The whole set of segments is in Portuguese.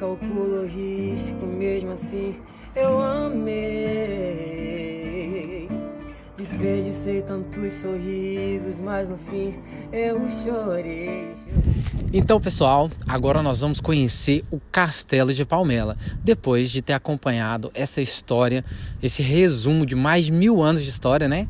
calculo o risco, mesmo assim eu amei. Desperdicei tantos sorrisos, mas no fim eu chorei. Então, pessoal, agora nós vamos conhecer o Castelo de Palmela. Depois de ter acompanhado essa história, esse resumo de mais de 1000 anos de história, né?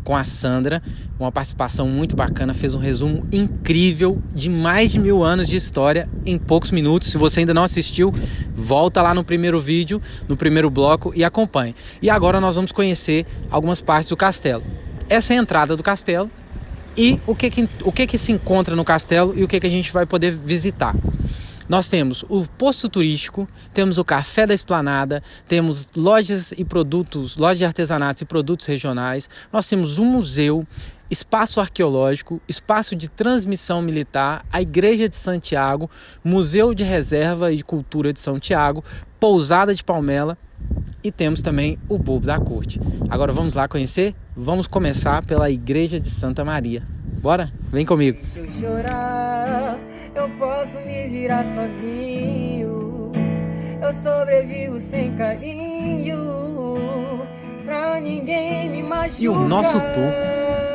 Com a Sandra, uma participação muito bacana, fez um resumo incrível de mais de 1000 anos de história em poucos minutos. Se você ainda não assistiu, volta lá no primeiro vídeo, no primeiro bloco e acompanhe. E agora nós vamos conhecer algumas partes do castelo. Essa é a entrada do castelo e o que se encontra no castelo e o que a gente vai poder visitar. Nós temos o posto turístico, temos o café da Esplanada, temos lojas e produtos, lojas de artesanatos e produtos regionais. Nós temos um museu, espaço arqueológico, espaço de transmissão militar, a Igreja de Santiago, Museu de Reserva e Cultura de São Tiago, Pousada de Palmela e temos também o Bulbo da Corte. Agora vamos lá conhecer? Vamos começar pela Igreja de Santa Maria. Bora? Vem comigo. Se eu chorar, eu posso me virar sozinho. Eu sobrevivo sem carinho, pra ninguém me machucar. E o nosso tour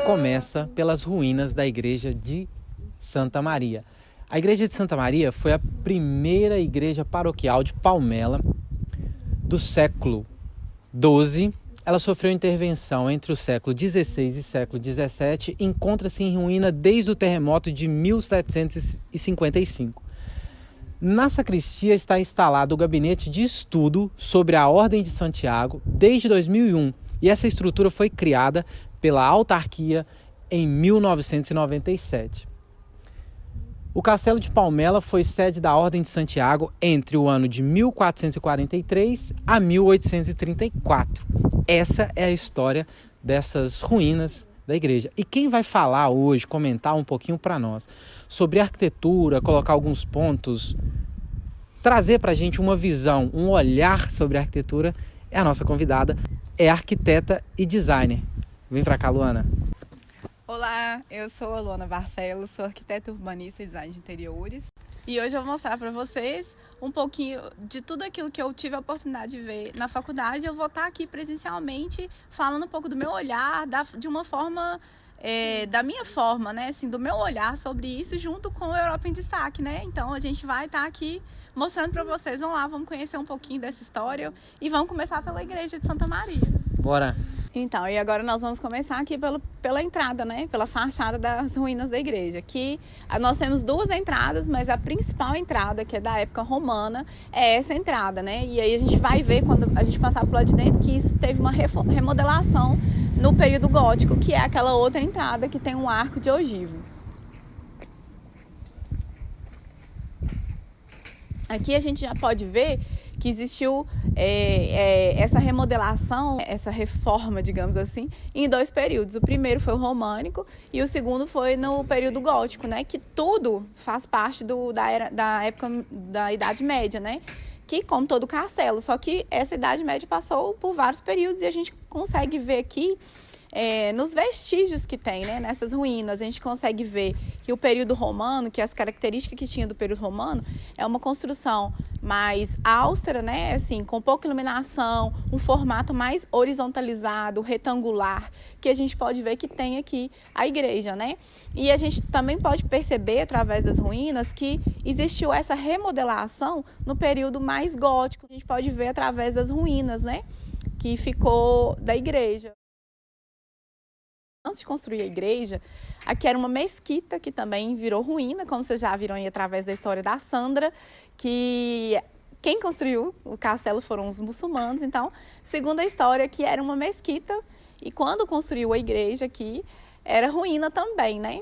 começa pelas ruínas da Igreja de Santa Maria. A Igreja de Santa Maria foi a primeira igreja paroquial de Palmela do século XII. Ela sofreu intervenção entre o século XVI e século XVII e encontra-se em ruína desde o terremoto de 1755. Na sacristia está instalado o gabinete de estudo sobre a Ordem de Santiago desde 2001 e essa estrutura foi criada pela autarquia em 1997. O Castelo de Palmela foi sede da Ordem de Santiago entre o ano de 1443 a 1834. Essa é a história dessas ruínas da igreja. E quem vai falar hoje, comentar um pouquinho para nós sobre arquitetura, colocar alguns pontos, trazer para a gente uma visão, um olhar sobre a arquitetura, é a nossa convidada, é arquiteta e designer. Vem para cá, Luana. Olá, eu sou a Luana Barcelos, sou arquiteta urbanista e design de interiores. E hoje eu vou mostrar para vocês um pouquinho de tudo aquilo que eu tive a oportunidade de ver na faculdade. Eu vou estar aqui presencialmente falando um pouco do meu olhar, de uma forma, da minha forma, né? Assim, do meu olhar sobre isso junto com a Europa em Destaque, né? Então a gente vai estar aqui mostrando para vocês. Vamos lá, vamos conhecer um pouquinho dessa história e vamos começar pela Igreja de Santa Maria. Bora! Então, e agora nós vamos começar aqui pela entrada, né? Pela fachada das ruínas da igreja. Aqui nós temos duas entradas, mas a principal entrada, que é da época romana, é essa entrada, né? E aí a gente vai ver, quando a gente passar por lá de dentro, que isso teve uma remodelação no período gótico, que é aquela outra entrada que tem um arco de ogivo. Aqui a gente já pode ver que existiu essa remodelação, essa reforma, digamos assim, em dois períodos. O primeiro foi o românico e o segundo foi no período gótico, né? Que tudo faz parte da época da Idade Média, né? Que, como todo castelo, só que essa Idade Média passou por vários períodos e a gente consegue ver aqui nos vestígios que tem, né, nessas ruínas, a gente consegue ver que o período romano, que as características que tinha do período romano, é uma construção mais austera, né, assim, com pouca iluminação, um formato mais horizontalizado, retangular, que a gente pode ver que tem aqui a igreja, né? E a gente também pode perceber, através das ruínas, que existiu essa remodelação no período mais gótico. A gente pode ver através das ruínas, né, que ficou da igreja. Antes de construir a igreja, aqui era uma mesquita que também virou ruína, como vocês já viram aí através da história da Sandra, que quem construiu o castelo foram os muçulmanos. Então, segundo a história, que era uma mesquita e quando construiu a igreja aqui, era ruína também, né?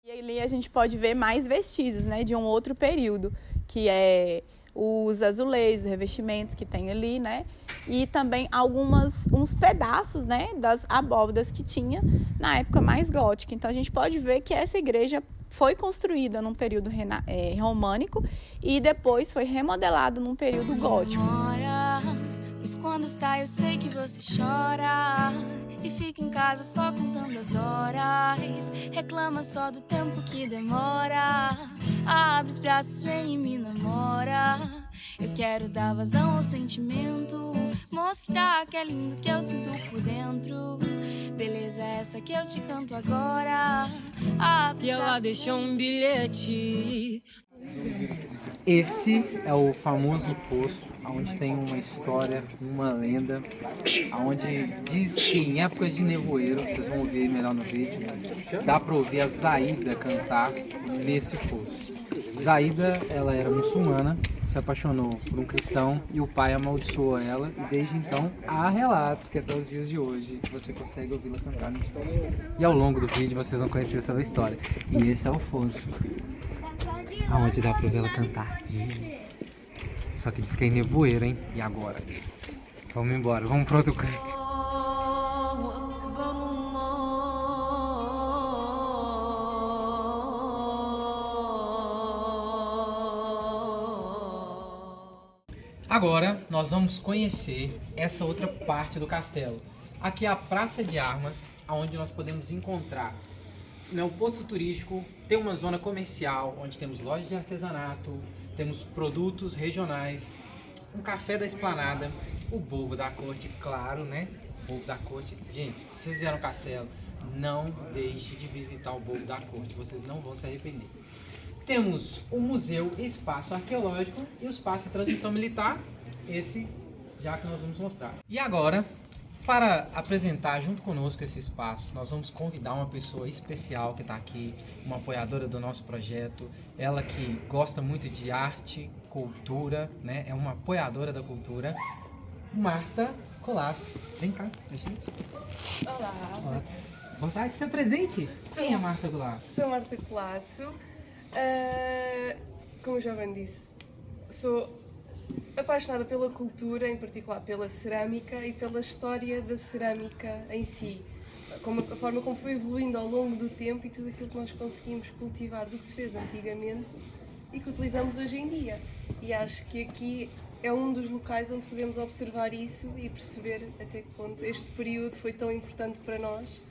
E ali a gente pode ver mais vestígios, né, de um outro período, que é os azulejos, revestimentos que tem ali, né? E também uns pedaços, né, das abóbadas que tinha na época mais gótica. Então a gente pode ver que essa igreja foi construída num período românico e depois foi remodelada num período gótico. Mas quando sai eu sei que você chora e fica fica em casa só contando as horas. Reclama só do tempo que demora. Abre os braços, vem e me namora. Eu quero dar vazão ao sentimento, mostrar que é lindo que eu sinto por dentro. Beleza essa que eu te canto agora. Abre E ela deixou um bilhete. Esse é o famoso poço, onde tem uma história, uma lenda, onde diz que em épocas de nevoeiro, vocês vão ver melhor no vídeo, dá pra ouvir a Zaida cantar nesse fosso. Zaida, ela era muçulmana, se apaixonou por um cristão e o pai amaldiçoou ela, e desde então há relatos que até os dias de hoje você consegue ouvi-la cantar nesse fosso. E ao longo do vídeo vocês vão conhecer essa história. E esse é o fosso, aonde dá pra ver ela cantar. Só que diz que é nevoeiro, hein? E agora? Vamos embora, vamos pro outro canto. Agora nós vamos conhecer essa outra parte do castelo. Aqui é a Praça de Armas, onde nós podemos encontrar um posto turístico, tem uma zona comercial, onde temos lojas de artesanato, temos produtos regionais, um café da esplanada, o Bovo da Corte, claro, né? O Bovo da Corte. Gente, se vocês vieram ao castelo, não deixe de visitar o Bovo da Corte, vocês não vão se arrepender. Temos o Museu Espaço Arqueológico e o Espaço de Transmissão Militar, esse já que nós vamos mostrar. E agora, para apresentar junto conosco esse espaço, nós vamos convidar uma pessoa especial que está aqui, uma apoiadora do nosso projeto, ela que gosta muito de arte, cultura, né? É uma apoiadora da cultura, Marta Colasso. Vem cá, gente. Olá. Olá. Vontade de ser presente? Quem é a Marta Colasso? Sou Marta Colasso. Como o Jovem disse, sou apaixonada pela cultura, em particular pela cerâmica e pela história da cerâmica em si. A forma como foi evoluindo ao longo do tempo e tudo aquilo que nós conseguimos cultivar do que se fez antigamente e que utilizamos hoje em dia. E acho que aqui é um dos locais onde podemos observar isso e perceber até que ponto este período foi tão importante para nós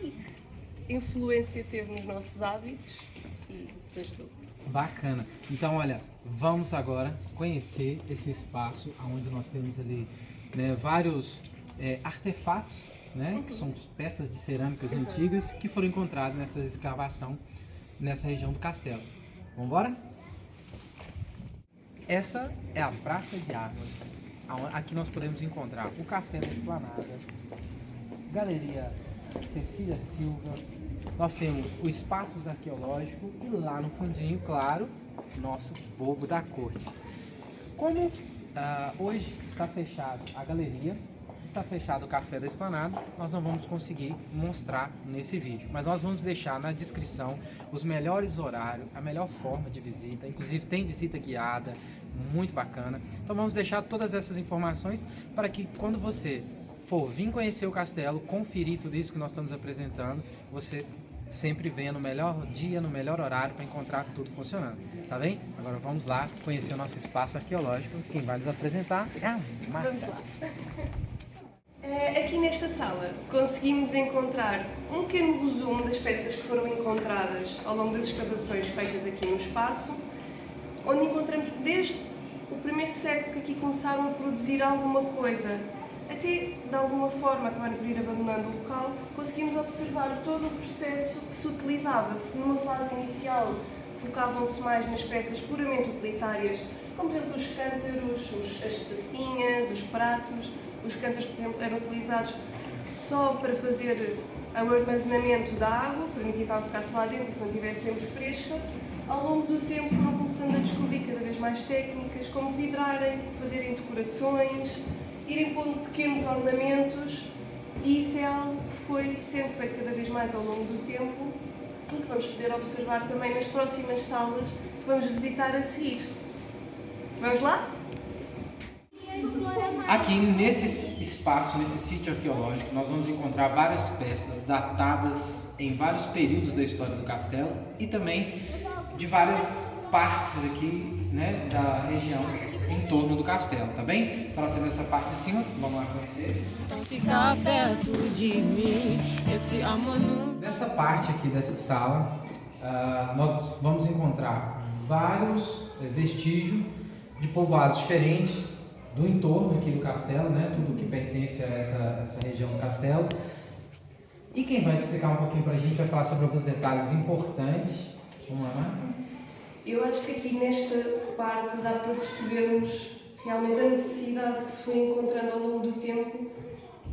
e que influência teve nos nossos hábitos. Bacana. Então, olha, vamos agora conhecer esse espaço onde nós temos ali, né, vários artefatos, né, que são peças de cerâmicas antigas que foram encontradas nessa escavação nessa região do castelo. Vamos embora? Essa é a Praça de Armas. Aqui nós podemos encontrar o Café da Esplanada, Galeria Cecília Silva. Nós temos o Espaço Arqueológico e lá no fundinho, claro, nosso Bovo da Corte. Como hoje está fechado a galeria, está fechado o Café da Esplanada, nós não vamos conseguir mostrar nesse vídeo, mas nós vamos deixar na descrição os melhores horários, a melhor forma de visita, inclusive tem visita guiada, muito bacana. Então vamos deixar todas essas informações para que quando você for vir conhecer o castelo, conferir tudo isso que nós estamos apresentando, você sempre venha no melhor dia, no melhor horário para encontrar tudo funcionando, tá bem? Agora vamos lá conhecer o nosso espaço arqueológico. Quem vai nos apresentar é a Marta. Vamos lá. Aqui nesta sala conseguimos encontrar um pequeno resumo das peças que foram encontradas ao longo das escavações feitas aqui no espaço, onde encontramos desde o primeiro século que aqui começaram a produzir alguma coisa, até de alguma forma acabaram por ir abandonando o local. Conseguimos observar todo o processo que se utilizava. Se numa fase inicial focavam-se mais nas peças puramente utilitárias, como por exemplo os cântaros, as tacinhas, os pratos. Os cântaros, por exemplo, eram utilizados só para fazer o armazenamento da água, permitir que a água ficasse lá dentro e se mantivesse sempre fresca. Ao longo do tempo foram começando a descobrir cada vez mais técnicas, como vidrarem, fazerem decorações, irem pondo pequenos ornamentos, e isso é algo que foi sendo feito cada vez mais ao longo do tempo e que vamos poder observar também nas próximas salas que vamos visitar a seguir. Vamos lá? Aqui nesse espaço, nesse sítio arqueológico, nós vamos encontrar várias peças datadas em vários períodos da história do castelo e também de várias partes aqui, né, da região em torno do castelo, tá bem? Então nós temos essa parte de cima, vamos lá conhecer. Então fica perto de mim, esse amor nunca. Nessa parte aqui dessa sala, nós vamos encontrar vários vestígios de povoados diferentes do entorno aqui do castelo, né? Tudo que pertence a essa região do castelo. E quem vai explicar um pouquinho pra gente vai falar sobre alguns detalhes importantes. Vamos lá, Marta? Eu acho que aqui nesta parte dá para percebermos realmente a necessidade que se foi encontrando ao longo do tempo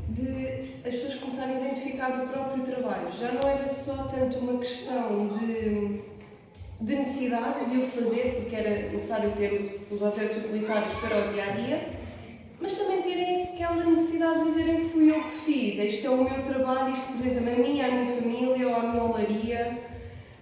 de as pessoas começarem a identificar o próprio trabalho. Já não era só tanto uma questão de necessidade de o fazer, porque era necessário ter os objetos utilitários para o dia-a-dia, mas também terem aquela necessidade de dizerem fui eu que fiz, isto é o meu trabalho, isto representa-me a mim, à minha família ou à minha olaria.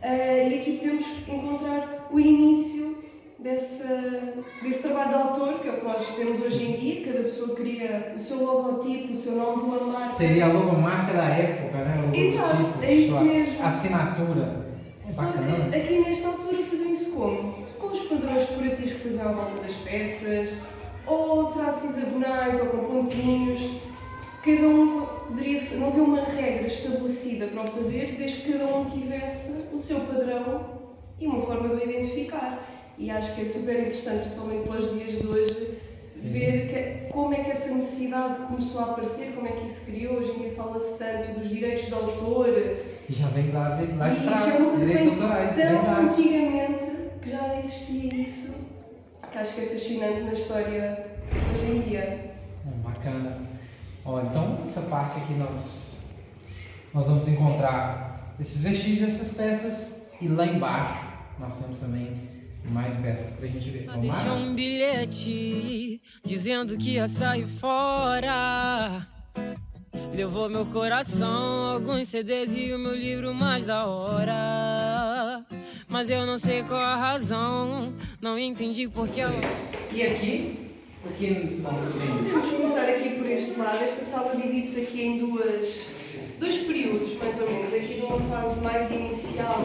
E aqui podemos encontrar o início desse trabalho de autor, que é o que nós temos hoje em dia. Cada pessoa cria o seu logotipo, o seu nome de uma marca. Seria a logomarca da época, né? O logotipo, exato, é isso mesmo. Assinatura. Só Bacana. que aqui nesta altura faziam isso como? Com os padrões decorativos que faziam à volta das peças, ou traços hexagonais, ou com pontinhos. Cada um poderia, não havia uma regra estabelecida para o fazer, desde que cada um tivesse o seu padrão e uma forma de o identificar. E acho que é super interessante, principalmente para os dias de hoje, ver como é que essa necessidade começou a aparecer, como é que isso se criou. Hoje em dia fala-se tanto dos direitos de autor. Já vem lá de trás, já direitos autorais, tão verdade. antigamente que já existia isso, que acho que é fascinante na história hoje em dia. Bacana. Ó, então, essa parte aqui nós vamos encontrar esses vestígios, essas peças, e lá embaixo nós temos também mais peças pra gente ver. Vamos Deixou lá? um bilhete dizendo que ia sair fora. Levou meu coração, alguns CDs e o meu livro mais da hora. Mas eu não sei qual a razão, não entendi porque eu... E aqui, o que nós temos? Vamos começar aqui por este lado. Esta sala divide-se aqui em dois períodos, mais ou menos. Aqui numa fase mais inicial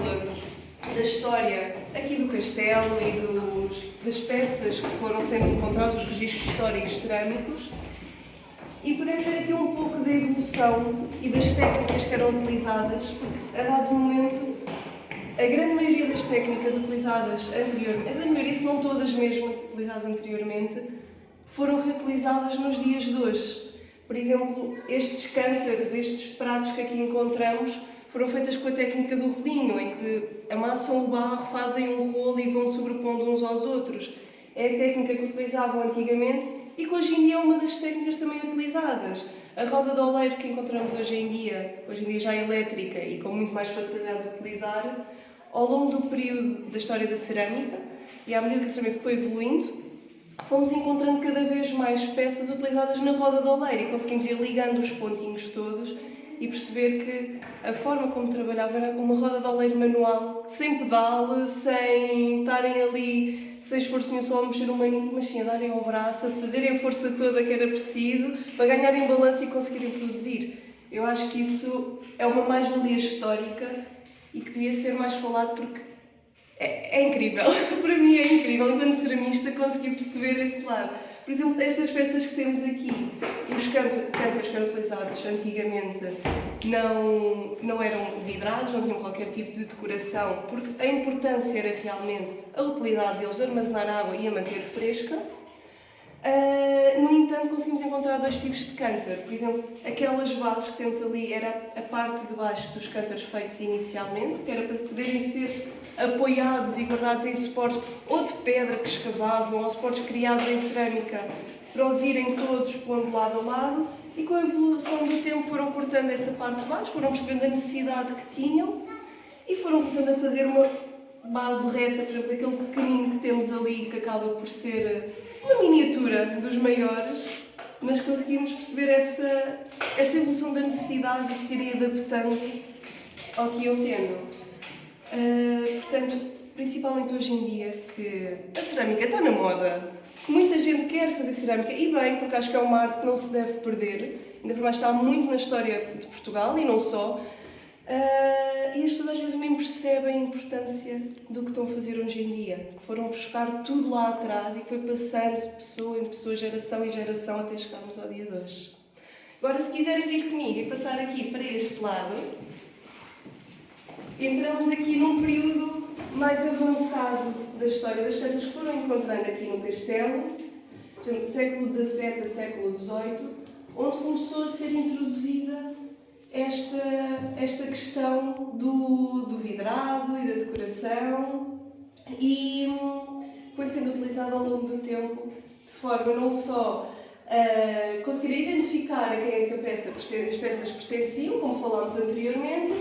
da história aqui do castelo e das peças que foram sendo encontradas, os registros históricos cerâmicos. E podemos ver aqui um pouco da evolução e das técnicas que eram utilizadas, porque a dado momento a grande maioria das técnicas utilizadas anteriormente, a grande maioria, se não todas mesmo utilizadas anteriormente, foram reutilizadas nos dias de hoje. Por exemplo, estes cântaros, estes pratos que aqui encontramos, foram feitas com a técnica do rolinho, em que amassam o barro, fazem um rolo e vão sobrepondo uns aos outros. É a técnica que utilizavam antigamente e que hoje em dia é uma das técnicas também utilizadas. A roda de oleiro que encontramos hoje em dia já é elétrica e com muito mais facilidade de utilizar, ao longo do período da história da cerâmica, e à medida que a cerâmica foi evoluindo, fomos encontrando cada vez mais peças utilizadas na roda de oleiro e conseguimos ir ligando os pontinhos todos e perceber que a forma como trabalhava era uma roda de oleiro manual, sem pedal, sem estarem ali, sem esforço nenhum, só a mexer o maninho, mas sim a darem ao braço, a fazerem a força toda que era preciso para ganharem balanço e conseguirem produzir. Eu acho que isso é uma mais-valia histórica e que devia ser mais falado porque é incrível. Para mim é incrível, enquanto ceramista, conseguir perceber esse lado. Por exemplo, estas peças que temos aqui, os cântaros que eram utilizados antigamente não eram vidrados, não tinham qualquer tipo de decoração, porque a importância era realmente a utilidade deles de armazenar água e a manter fresca. No entanto, conseguimos encontrar dois tipos de cântaro. Por exemplo, aquelas bases que temos ali era a parte de baixo dos cântaros feitos inicialmente, que era para poderem ser apoiados e guardados em suportes ou de pedra que escavavam, ou suportes criados em cerâmica, para os irem todos pondo lado a lado, e com a evolução do tempo foram cortando essa parte de baixo, foram percebendo a necessidade que tinham e foram começando a fazer uma base reta, por exemplo, aquele pequenino que temos ali, que acaba por ser uma miniatura dos maiores, mas conseguimos perceber essa evolução da necessidade de se irem adaptando ao que iam tendo. Portanto, principalmente hoje em dia, que a cerâmica está na moda, muita gente quer fazer cerâmica, e bem, porque acho que é uma arte que não se deve perder, ainda por mais está muito na história de Portugal e não só, E as pessoas às vezes nem percebem a importância do que estão a fazer hoje em dia, que foram buscar tudo lá atrás e que foi passando de pessoa em pessoa, geração em geração, até chegarmos ao dia de hoje. Agora, se quiserem vir comigo e passar aqui para este lado, entramos aqui num período mais avançado da história das peças que foram encontrando aqui no castelo, portanto, século XVII a século XVIII, onde começou a ser introduzida esta questão do vidrado e da decoração, e foi sendo utilizada ao longo do tempo de forma não só a conseguir identificar a quem é que as peças pertenciam, como falámos anteriormente,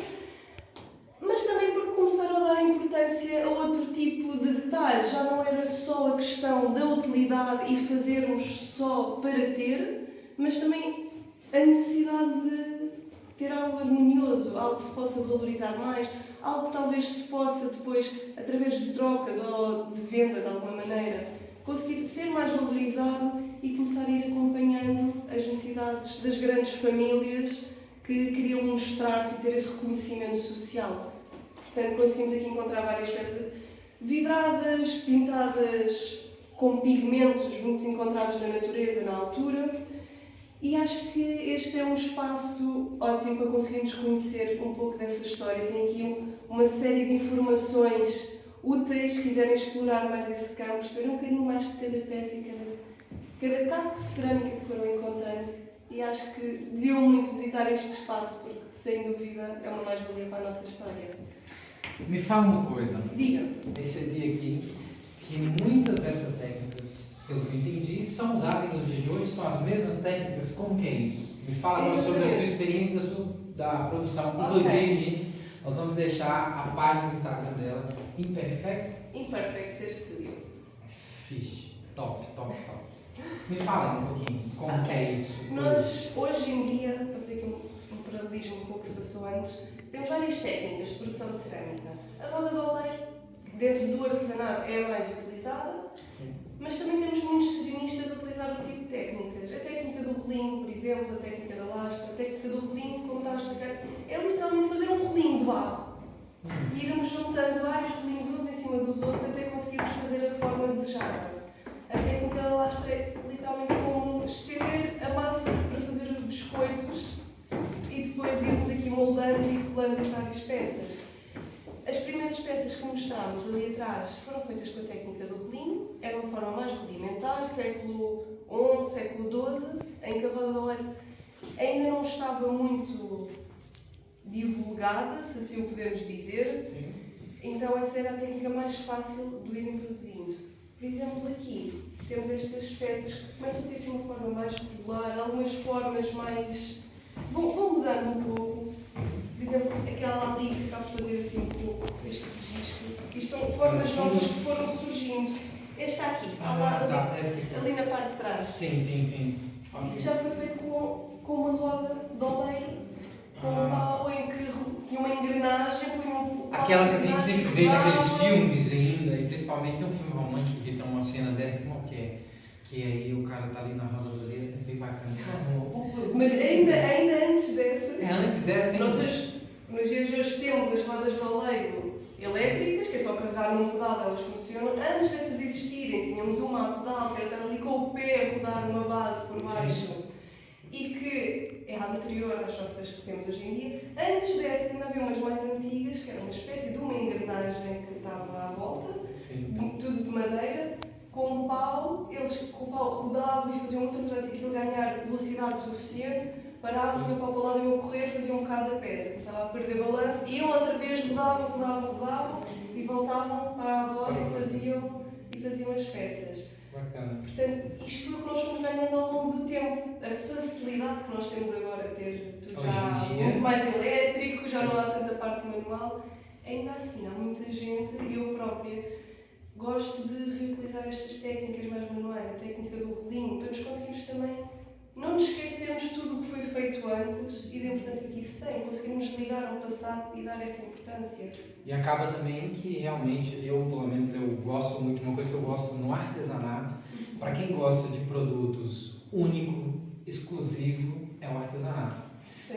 mas também porque começaram a dar importância a outro tipo de detalhes. Já não era só a questão da utilidade e fazermos só para ter, mas também a necessidade de ter algo harmonioso, algo que se possa valorizar mais, algo que talvez se possa depois, através de trocas ou de venda de alguma maneira, conseguir ser mais valorizado e começar a ir acompanhando as necessidades das grandes famílias que queriam mostrar-se e ter esse reconhecimento social. Portanto, conseguimos aqui encontrar várias peças vidradas, pintadas com pigmentos muito encontrados na natureza na altura. E acho que este é um espaço ótimo para conseguirmos conhecer um pouco dessa história. Tem aqui uma série de informações úteis, se quiserem explorar mais esse campo, perceber um bocadinho mais de cada peça e cada caco de cerâmica que foram encontrando. E acho que deviam muito visitar este espaço, porque sem dúvida é uma mais-valia para a nossa história. Me fala uma coisa. Diga. Percebi aqui que muitas dessas técnicas, pelo que eu entendi, são usadas nos dias de hoje, são as mesmas técnicas. Como que é isso? Me fala agora sobre a sua experiência da produção. Inclusive, gente, nós vamos deixar a página do Instagram dela, Imperfect Ser Studio. Fixe. Top. Me fala um pouquinho, como que é isso? Nós, hoje em dia, para fazer aqui um paralelismo com o que se passou antes, temos várias técnicas de produção de cerâmica. A roda de oleiro, dentro do artesanato, é a mais utilizada. Sim. Mas também temos muitos ceramistas a utilizar outro tipo de técnicas. A técnica do relinho, por exemplo, a técnica da lastra, a técnica do relinho, como estava a explicar, é literalmente fazer um relinho de barro. E irmos juntando vários relinhos uns em cima dos outros até conseguirmos fazer a forma desejada. A técnica da lastra é literalmente como estender a massa para fazer os biscoitos e depois irmos aqui moldando e colando as várias peças. As primeiras peças que mostrámos ali atrás foram feitas com a técnica do relinho, era uma forma mais rudimentar, século XI, século XII, em que a roda de oleiro ainda não estava muito divulgada, se assim o podemos dizer. Sim. Então essa era a técnica mais fácil de ir introduzindo. Por exemplo, aqui temos estas peças que começam a ter assim, uma forma mais regular, algumas formas mais... vão mudando um pouco. Por exemplo, aquela ali que acaba de fazer assim um pouco este registro. Isto são formas novas que foram surgindo. Esta aqui, ao lado ali na parte de trás. Sim. Isso já foi feito com uma roda de oleiro, com um pau em que tinha uma engrenagem, Aquela que a gente sempre vê naqueles filmes ainda, e principalmente tem um filme romântico que tem uma cena dessa, como que é? Que aí o cara tá ali na roda do dedo, é bem bacana. Mas ainda antes dessas... Antes dessa, nós hoje, nos dias de hoje temos as rodas de oleiro elétricas, que é só carregar num pedal, elas funcionam. Antes dessas existirem, tínhamos uma a pedal, que era estar ali com o pé a rodar uma base por baixo. Sim. E que é anterior às nossas que temos hoje em dia. Antes dessa ainda havia umas mais antigas, que era uma espécie de uma engrenagem que estava à volta, tudo de madeira, com um pau, eles com o pau rodavam e faziam outra coisa, aquilo ganhar velocidade suficiente, paravam, vinham para o lado e iam correr, faziam um bocado a peça, começavam a perder balanço, iam outra vez, rodavam e voltavam para a roda e faziam as peças. Bacana. Portanto, isto foi o que nós fomos ganhando ao longo do tempo. A facilidade que nós temos agora de ter tudo já muito mais elétrico, já não há tanta parte manual. Ainda assim, há muita gente, e eu própria, gosto de reutilizar estas técnicas mais manuais, a técnica do relinho, para nos conseguirmos também não nos esquecermos tudo o que foi feito antes e da importância que isso tem, conseguirmos ligar ao passado e dar essa importância. E acaba também que realmente, pelo menos eu gosto muito, uma coisa que eu gosto no artesanato, para quem gosta de produtos único, exclusivo, é o artesanato.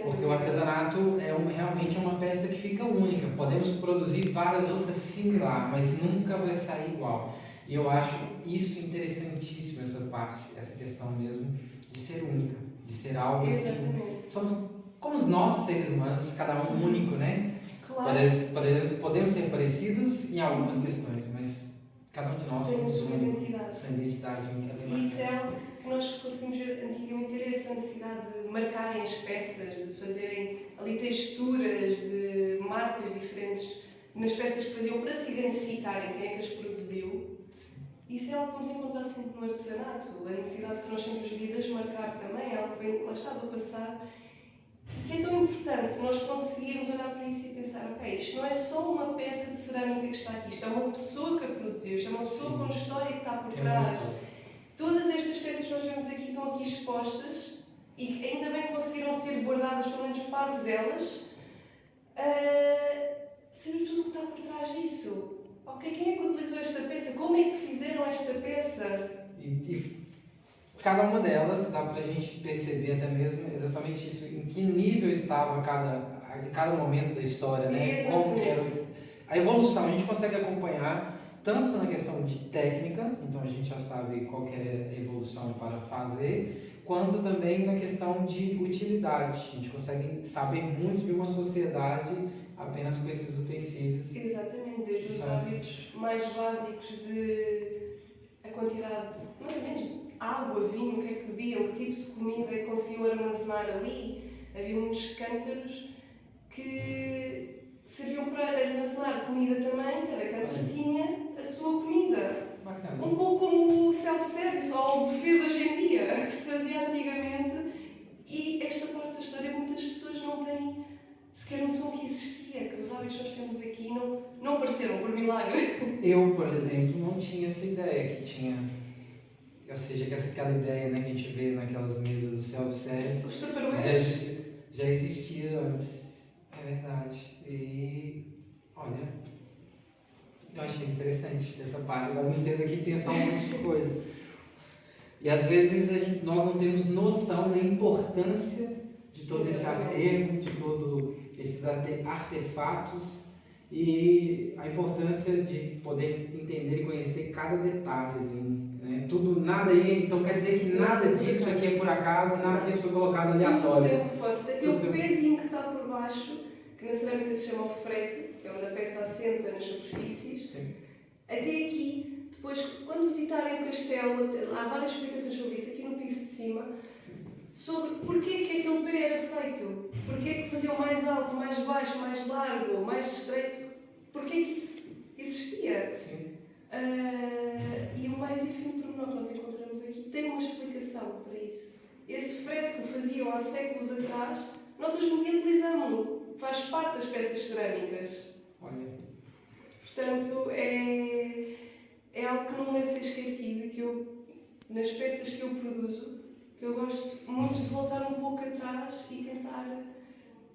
Porque o artesanato realmente é uma peça que fica única. Podemos produzir várias outras similares, mas nunca vai sair igual. E eu acho isso interessantíssimo, essa parte, essa questão mesmo de ser única, de ser algo assim. Somos como nós, seres humanos, cada um único, né? Claro. Podemos ser parecidos em algumas questões, mas cada um de nós tem a somos sua único. identidade. Essa identidade única. E isso é algo que nós conseguimos ver antigamente, ter essa necessidade de marcarem as peças, de fazerem ali texturas de marcas diferentes nas peças que faziam para se identificarem quem é que as produziu. Isso é algo que vamos encontrar sempre no artesanato. A necessidade que nós temos hoje em dia de as marcar também é algo que vem lá está do passado e que é tão importante nós conseguirmos olhar para isso e pensar, ok, isto não é só uma peça de cerâmica que está aqui, isto é uma pessoa que a produziu, isto é uma pessoa com história que está por trás. Todas estas peças que nós vemos aqui estão aqui expostas e ainda bem que conseguiram ser guardadas, pelo menos parte delas, saber tudo o que está por trás disso. Ok, quem é que utilizou esta peça? Como é que fizeram esta peça? E cada uma delas dá para a gente perceber até mesmo exatamente isso, em que nível estava cada momento da história, né? Como que era a evolução. A gente consegue acompanhar tanto na questão de técnica, então a gente já sabe qual que é a evolução para fazer, quanto também na questão de utilidade. A gente consegue saber muito de uma sociedade apenas com esses utensílios. Exatamente, desde os hábitos mais básicos de a quantidade, mais ou menos, de água, vinho, o que é que bebiam, que tipo de comida conseguiam armazenar ali. Havia muitos cântaros que serviam para armazenar comida também, cada cântaro tinha a sua comida. Bacana. Um pouco como o self-service ou o buffet de hoje em dia, que se fazia antigamente. E esta parte da história muitas pessoas não têm sequer noção que existia, que os hábitos que nós temos aqui não apareceram por milagre. Eu, por exemplo, não tinha essa ideia que tinha, ou seja, que aquela ideia, né, que a gente vê naquelas mesas do self-service Os tupperwares. já existia antes, é verdade. E, olha, eu achei interessante essa parte, agora me fez aqui pensar um monte de coisa. E às vezes nós não temos noção da importância de todo esse acervo, de todos esses artefatos e a importância de poder entender e conhecer cada detalhezinho, né? Tudo, nada aí, então quer dizer que nada disso aqui é por acaso, nada disso foi colocado aleatório. Tudo tem um propósito, até o pezinho que está por baixo, que na cerâmica se chama o frete, que é onde a peça assenta nas superfícies. Sim. Até aqui, depois, quando visitarem o castelo, há várias explicações sobre isso, aqui no piso de cima, sobre porquê que aquele pé era feito, porquê que faziam mais alto, mais baixo, mais largo, mais estreito, porquê que isso existia. Sim. E o mais ínfimo pormenor que nós encontramos aqui tem uma explicação para isso. Esse frete que o faziam há séculos atrás, nós hoje em dia utilizamos, faz parte das peças cerâmicas. Olha. Portanto, é algo que não deve ser esquecido, que eu, nas peças que eu produzo, que eu gosto muito de voltar um pouco atrás e tentar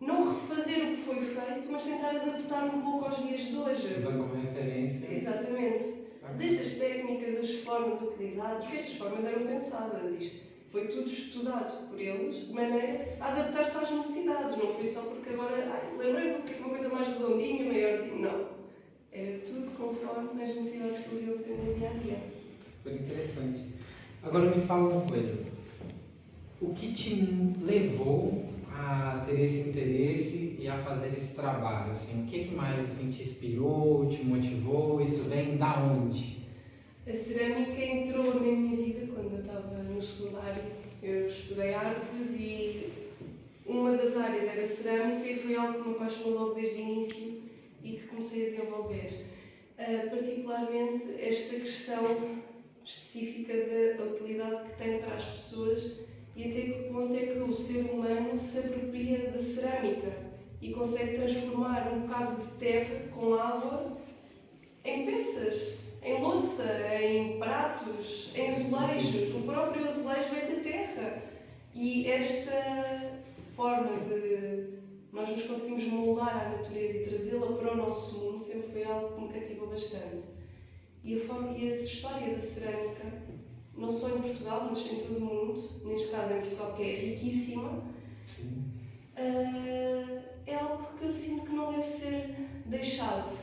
não refazer o que foi feito, mas tentar adaptar um pouco aos dias de hoje. Usando como referência. Exatamente. Desde as técnicas, as formas utilizadas, porque estas formas eram pensadas, isto foi tudo estudado por eles, de maneira a adaptar-se às necessidades, não foi só porque agora, lembrei-me de fazer uma coisa mais redondinha, maiorzinha, não. Era tudo conforme as necessidades que eles iam ter no dia-a-dia. Super interessante. Agora me fala uma coisa. O que te levou a ter esse interesse e a fazer esse trabalho? Assim, o que mais assim, te inspirou, te motivou? Isso vem da onde? A cerâmica entrou na minha vida quando eu estava no secundário. Eu estudei artes e uma das áreas era cerâmica e foi algo que me apaixonou logo desde o início e que comecei a desenvolver. Particularmente esta questão específica da utilidade que tem para as pessoas e até que ponto é que o ser humano se apropria da cerâmica e consegue transformar um bocado de terra com água em peças, em louça, em pratos, em azulejos. O próprio azulejo vem da terra. E essa forma de nós nos conseguimos moldar à natureza e trazê-la para o nosso mundo sempre foi algo que me cativou bastante. E a história da cerâmica, não só em Portugal, mas em todo o mundo, neste caso em Portugal, que é riquíssima, é algo que eu sinto que não deve ser deixado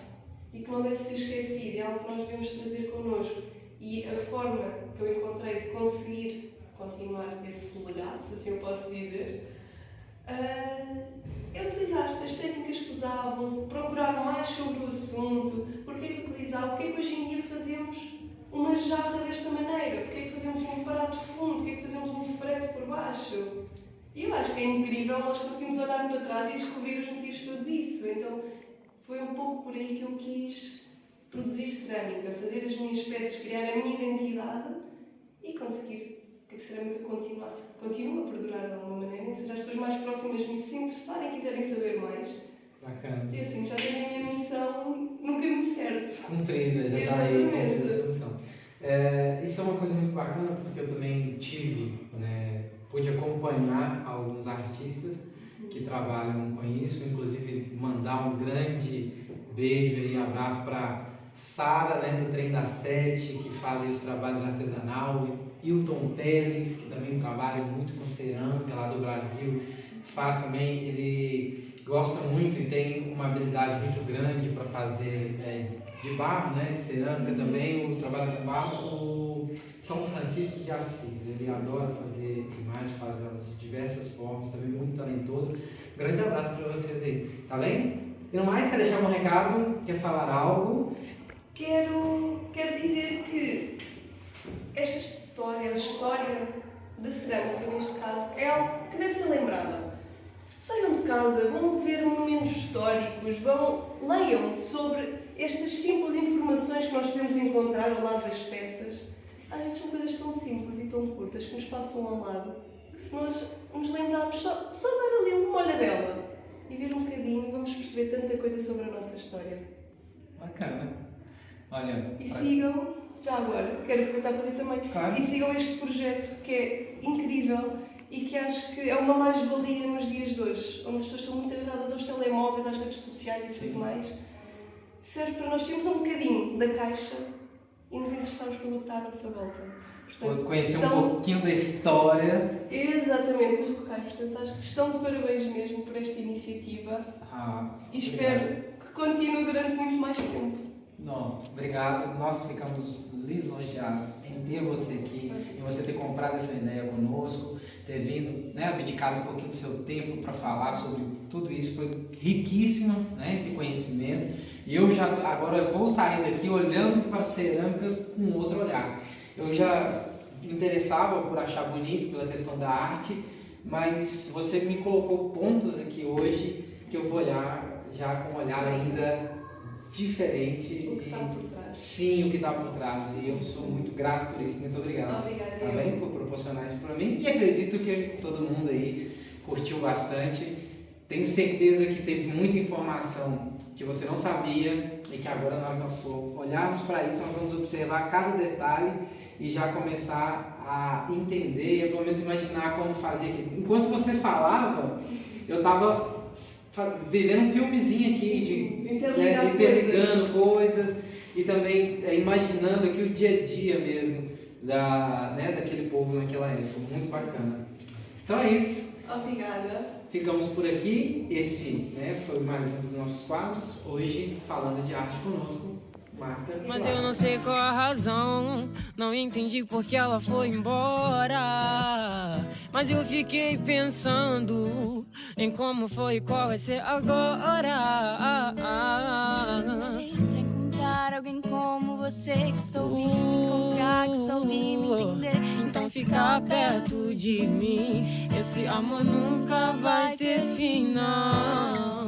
e que não deve ser esquecido, é algo que nós devemos trazer connosco. E a forma que eu encontrei de conseguir continuar esse legado, se assim eu posso dizer, é utilizar as técnicas que usavam, procurar mais sobre o assunto, porque é que utilizavam, porque é que hoje em dia fazemos uma jarra desta maneira, porque é que fazemos um prato fundo, porque é que fazemos um frete por baixo. E eu acho que é incrível nós conseguimos olhar para trás e descobrir os motivos de tudo isso. Então foi um pouco por aí que eu quis produzir cerâmica, fazer as minhas peças, criar a minha identidade e conseguir que a cerâmica continue a perdurar de alguma maneira, nem que seja as pessoas mais próximas de mim se interessarem e quiserem saber mais. Bacana. E assim, já tenho a minha missão no caminho certo. Cumprida, já está aí cumprida a solução. Isso é uma coisa muito bacana, porque eu também pude acompanhar alguns artistas que trabalham com isso, inclusive mandar um grande beijo e abraço para Sara, do Trem da Sete, que faz aí os trabalhos artesanais, Hilton Teles, que também trabalha muito com cerâmica lá do Brasil, faz também, ele gosta muito e tem uma habilidade muito grande para fazer de barro, de cerâmica também, o trabalho com barro, o São Francisco de Assis, ele adora fazer imagens, faz elas de diversas formas, também muito talentoso. Um grande abraço para vocês aí, tá bem? E no mais, quer deixar um recado? Quer falar algo? Quero dizer que esta história, a história da cerâmica, neste caso, é algo que deve ser lembrada. Saiam de casa, vão ver monumentos históricos, leiam sobre estas simples informações que nós podemos encontrar ao lado das peças. Às vezes são coisas tão simples e tão curtas que nos passam ao lado, que se nós nos lembrarmos, só dar ali uma olhadela e ver um bocadinho, vamos perceber tanta coisa sobre a nossa história. Bacana. Olha, sigam, já agora, quero aproveitar para dizer também, claro. E sigam este projeto que é incrível e que acho que é uma mais-valia nos dias de hoje, onde as pessoas estão muito agarradas aos telemóveis, às redes sociais e tudo mais. Serve para nós termos um bocadinho da caixa e nos interessarmos pelo que está à nossa volta. Portanto, conhecer um pouquinho da história. Exatamente, os locais. Portanto, acho que estão de parabéns mesmo por esta iniciativa e espero que continue durante muito mais tempo. Não, obrigado. Nós ficamos lisonjeados em ter você aqui, em você ter comprado essa ideia conosco, ter vindo, abdicado um pouquinho do seu tempo para falar sobre tudo isso. Foi riquíssimo, esse conhecimento. E eu já agora vou sair daqui olhando para a cerâmica com outro olhar. Eu já me interessava por achar bonito, pela questão da arte, mas você me colocou pontos aqui hoje que eu vou olhar já com um olhar ainda diferente. O que está por trás. Sim, o que está por trás. E eu sou muito grato por isso. Muito obrigado. Obrigada. Tá bem? Por proporcionar isso para mim. E acredito que todo mundo aí curtiu bastante. Tenho certeza que teve muita informação que você não sabia e que agora, na hora que nós olharmos para isso, nós vamos observar cada detalhe e já começar a entender e pelo menos imaginar como fazer aquilo. Enquanto você falava, eu estava vivendo um filmezinho aqui de interligando coisas e também imaginando aqui o dia a dia mesmo daquele povo naquela época. Muito bacana. Então é isso. Obrigada. Ficamos por aqui. Esse foi mais um dos nossos quadros. Hoje falando de arte conosco, Marta. Mas eu não sei qual a razão, não entendi porque ela foi embora. Mas eu fiquei pensando em como foi e qual vai ser agora. Pra encontrar alguém como você, que soube me encontrar, que soube me entender. Então fica perto de mim, esse amor nunca vai ter fim, não.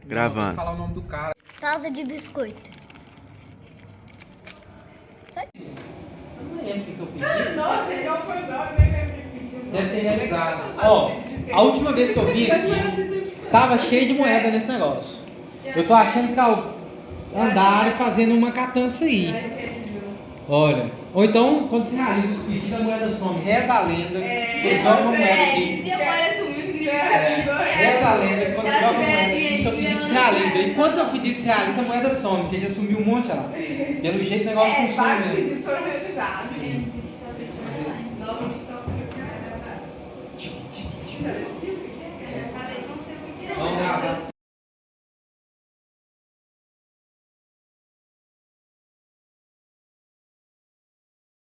Gravando. Vou falar o nome do cara. Casa de biscoito. Eu não lembro o que eu pedi. Nossa, melhor foi não. Deve ter realizado. A última vez que eu vi aqui, tava cheio de moeda nesse negócio. Eu tô achando que andaram fazendo uma catança aí. Olha, ou então, quando se realiza os pedidos, a moeda some. Reza a lenda, você joga uma moeda aqui. Se a moeda sumiu, significa Reza a lenda, quando joga uma moeda aqui, seu pedido se realiza. E quando seu pedido se realiza, a moeda some, porque já sumiu um monte lá. Pelo jeito o negócio funciona vários mesmo. pedidos foram